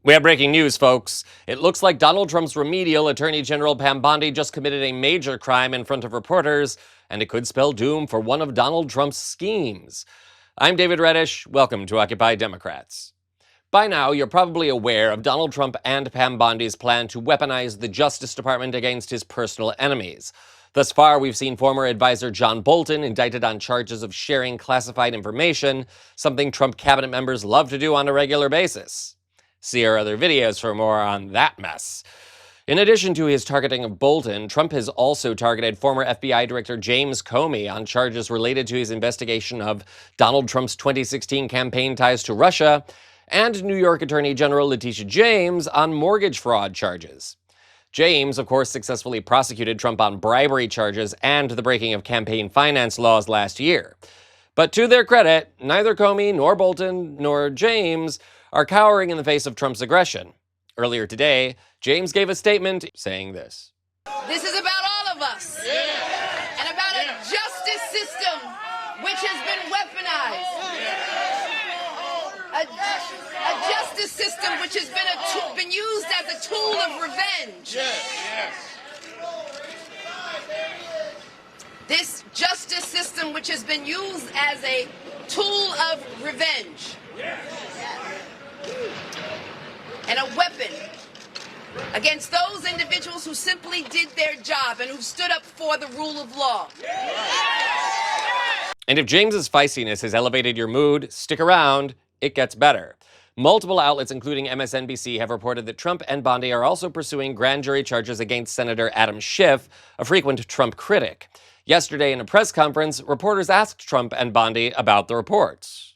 We have breaking news, folks. It looks like Donald Trump's remedial Attorney General Pam Bondi just committed a major crime in front of reporters, and it could spell doom for one of Donald Trump's schemes. I'm David Reddish. Welcome to Occupy Democrats. By now, you're probably aware of Donald Trump and Pam Bondi's plan to weaponize the Justice Department against his personal enemies. Thus far, we've seen former advisor John Bolton indicted on charges of sharing classified information, something Trump cabinet members love to do on a regular basis. See our other videos for more on that mess. In addition to his targeting of Bolton, Trump has also targeted former FBI Director James Comey on charges related to his investigation of Donald Trump's 2016 campaign ties to Russia, and New York Attorney General Letitia James on mortgage fraud charges. James, of course, successfully prosecuted Trump on bribery charges and the breaking of campaign finance laws last year. But to their credit, neither Comey nor Bolton nor James are cowering in the face of Trump's aggression. Earlier today, James gave a statement saying this. This is about all of us, and about a justice system which has been weaponized. A justice system which has been used as a tool of revenge. This justice system which has been used as a tool of revenge. And a weapon against those individuals who simply did their job and who stood up for the rule of law. And if James's feistiness has elevated your mood, stick around, it gets better. Multiple outlets, including MSNBC, have reported that Trump and Bondi are also pursuing grand jury charges against Senator Adam Schiff, a frequent Trump critic. Yesterday, in a press conference, reporters asked Trump and Bondi about the reports.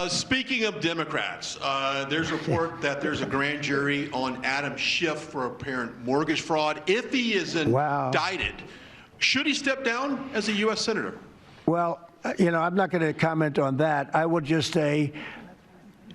Speaking of Democrats, there's a report that there's a grand jury on Adam Schiff for apparent mortgage fraud. If he is indicted, should he step down as a U.S. Senator? Well, I'm not going to comment on that. I would just say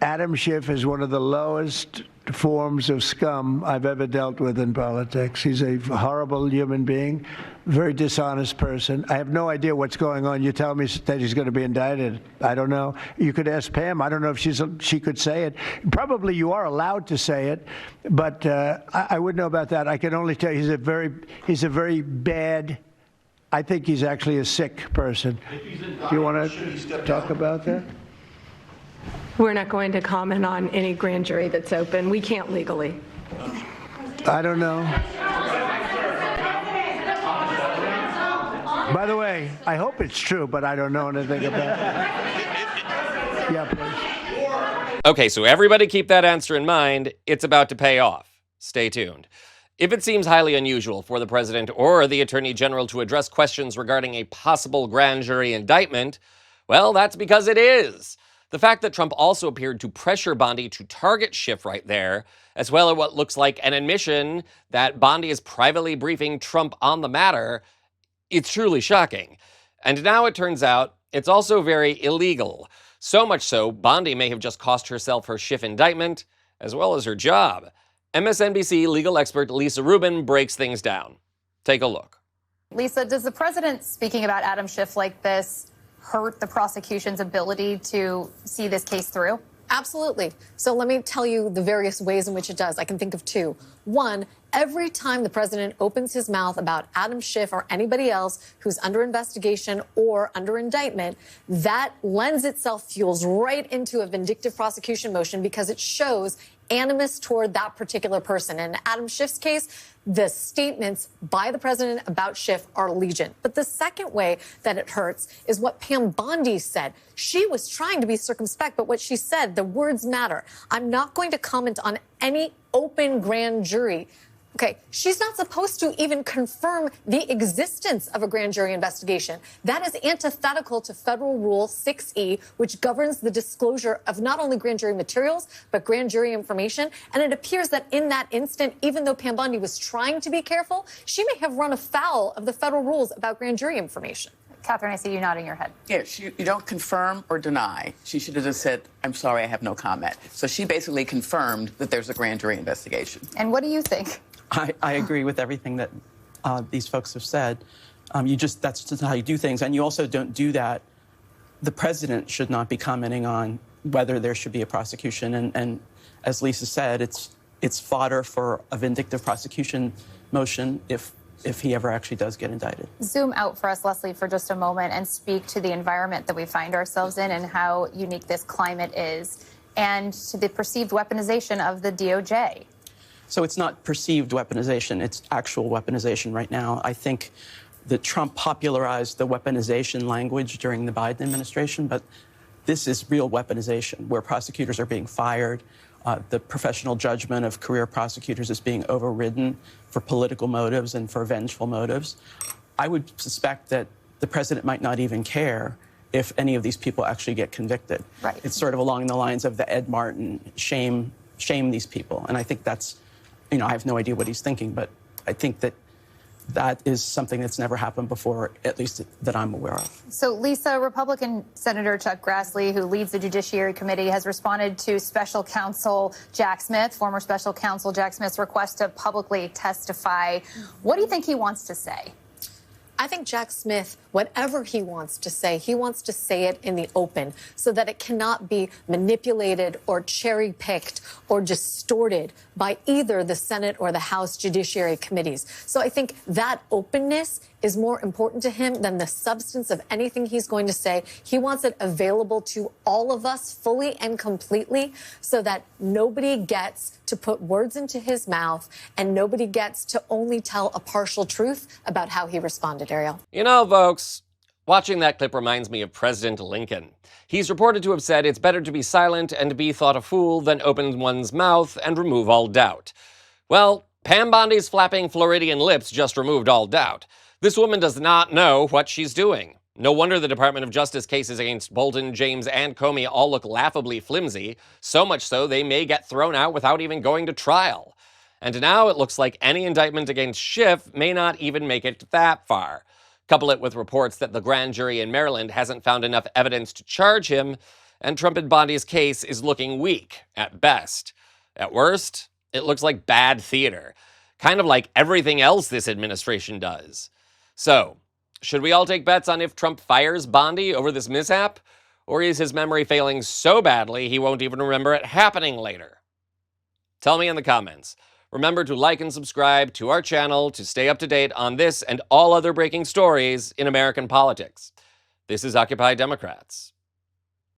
Adam Schiff is one of the lowest forms of scum I've ever dealt with in politics. He's a horrible human being, very dishonest person. I have no idea what's going on. You tell me that he's going to be indicted. I don't know. You could ask Pam. I don't know if she could say it. Probably you are allowed to say it, but I wouldn't know about that. I can only tell you he's a very bad. I think he's actually a sick person. Do you want to talk about that? We're not going to comment on any grand jury that's open. We can't legally. I don't know. By the way, I hope it's true, but I don't know anything about it. Yeah, please. Okay, so everybody keep that answer in mind. It's about to pay off. Stay tuned. If it seems highly unusual for the president or the attorney general to address questions regarding a possible grand jury indictment, well, that's because it is. The fact that Trump also appeared to pressure Bondi to target Schiff right there, as well as what looks like an admission that Bondi is privately briefing Trump on the matter, it's truly shocking. And now it turns out it's also very illegal. So much so, Bondi may have just cost herself her Schiff indictment, as well as her job. MSNBC legal expert Lisa Rubin breaks things down. Take a look. Lisa, does the president speaking about Adam Schiff like this hurt the prosecution's ability to see this case through? Absolutely. So let me tell you the various ways in which it does. I can think of two. One, every time the president opens his mouth about Adam Schiff or anybody else who's under investigation or under indictment, that lends itself, fuels right into a vindictive prosecution motion because it shows animus toward that particular person. In Adam Schiff's case, the statements by the president about Schiff are legion. But the second way that it hurts is what Pam Bondi said. She was trying to be circumspect, but what she said, the words matter. I'm not going to comment on any open grand jury. Okay, she's not supposed to even confirm the existence of a grand jury investigation. That is antithetical to Federal Rule 6E, which governs the disclosure of not only grand jury materials, but grand jury information. And it appears that in that instant, even though Pam Bondi was trying to be careful, she may have run afoul of the federal rules about grand jury information. Catherine, I see you nodding your head. Yes, you don't confirm or deny. She should have just said, I'm sorry, I have no comment. So she basically confirmed that there's a grand jury investigation. And what do you think? I agree with everything that these folks have said. That's just how you do things. And you also don't do that. The president should not be commenting on whether there should be a prosecution. And as Lisa said, it's fodder for a vindictive prosecution motion if he ever actually does get indicted. Zoom out for us, Leslie, for just a moment and speak to the environment that we find ourselves in and how unique this climate is, and to the perceived weaponization of the DOJ. So it's not perceived weaponization, it's actual weaponization right now. I think that Trump popularized the weaponization language during the Biden administration, but this is real weaponization, where prosecutors are being fired. The professional judgment of career prosecutors is being overridden for political motives and for vengeful motives. I would suspect that the president might not even care if any of these people actually get convicted. Right. It's sort of along the lines of the Ed Martin, shame these people. And I think that's, I have no idea what he's thinking, but I think that is something that's never happened before, at least that I'm aware of. So, Lisa, Republican Senator Chuck Grassley, who leads the Judiciary Committee, has responded to Special Counsel Jack Smith, former Special Counsel Jack Smith's request to publicly testify. What do you think he wants to say? I think Jack Smith, whatever he wants to say it in the open so that it cannot be manipulated or cherry-picked or distorted by either the Senate or the House Judiciary Committees. So I think that openness is more important to him than the substance of anything he's going to say. He wants it available to all of us fully and completely so that nobody gets to put words into his mouth and nobody gets to only tell a partial truth about how he responded, Ariel. You know, folks, watching that clip reminds me of President Lincoln. He's reported to have said it's better to be silent and to be thought a fool than open one's mouth and remove all doubt. Well, Pam Bondi's flapping Floridian lips just removed all doubt. This woman does not know what she's doing. No wonder the Department of Justice cases against Bolton, James, and Comey all look laughably flimsy, so much so they may get thrown out without even going to trial. And now it looks like any indictment against Schiff may not even make it that far. Couple it with reports that the grand jury in Maryland hasn't found enough evidence to charge him, and Trump and Bondi's case is looking weak, at best. At worst, it looks like bad theater, kind of like everything else this administration does. So, should we all take bets on if Trump fires Bondi over this mishap? Or is his memory failing so badly he won't even remember it happening later? Tell me in the comments. Remember to like and subscribe to our channel to stay up to date on this and all other breaking stories in American politics. This is Occupy Democrats.